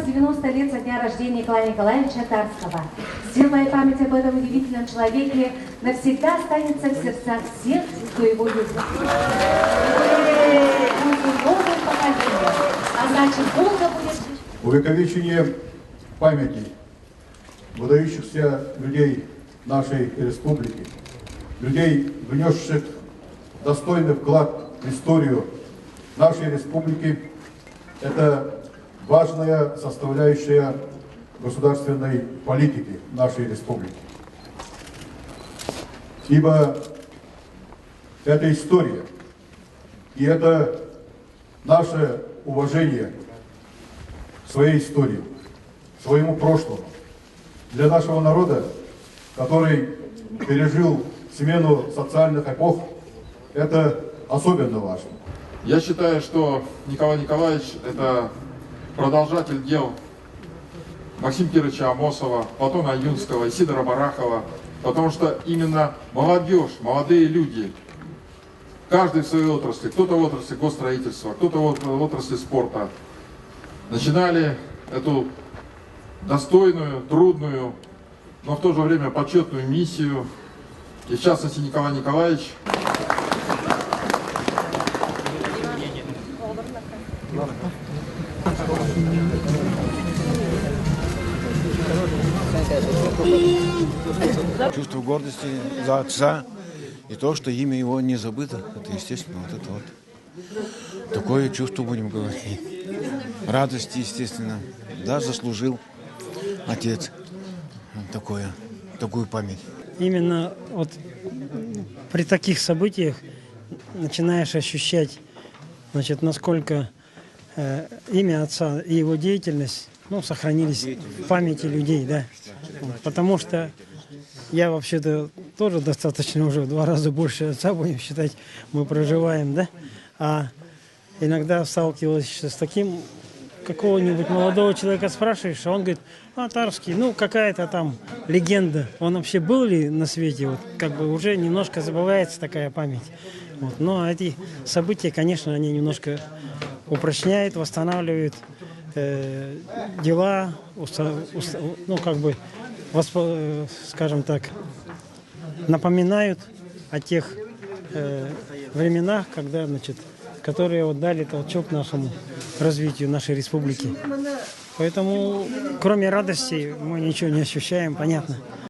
90 лет со дня рождения Николая Николаевича Тарского. Светлая память об этом удивительном человеке навсегда останется в сердцах всех, кто его любит. Новым поколением, а значит, долго будет... Увековечение памяти выдающихся людей нашей республики, людей, внесших достойный вклад в историю нашей республики, это важная составляющая государственной политики нашей республики. Ибо это история, и это наше уважение к своей истории, к своему прошлому. Для нашего народа, который пережил смену социальных эпох, это особенно важно. Я считаю, что Николай Николаевич – это продолжатель дел Максима Кировича Амосова, Платона Юнского, Исидора Барахова, потому что именно молодежь, молодые люди, каждый в своей отрасли, кто-то в отрасли госстроительства, кто-то в отрасли спорта, начинали эту достойную, трудную, но в то же время почетную миссию. И в частности Николай Николаевич Чувство гордости за отца и то, что имя его не забыто. Это естественно, вот это вот. Такое чувство, будем говорить. Радости, естественно. Да, заслужил отец такую память. Именно вот при таких событиях начинаешь ощущать, значит, насколько имя отца и его деятельность, сохранились в памяти людей, да. Потому что я вообще-то тоже достаточно уже в 2 раза больше отца, будем считать, мы проживаем, да. А иногда сталкивался с таким, какого-нибудь молодого человека спрашиваешь, а он говорит: Тарский, какая-то там легенда. Он вообще был ли на свете? Вот, как бы уже немножко забывается такая память. Вот. Но эти события, конечно, они немножко упрочняют, восстанавливают дела, скажем так, напоминают о тех временах, когда, которые вот дали толчок нашему развитию нашей республики. Поэтому, кроме радости, мы ничего не ощущаем, понятно.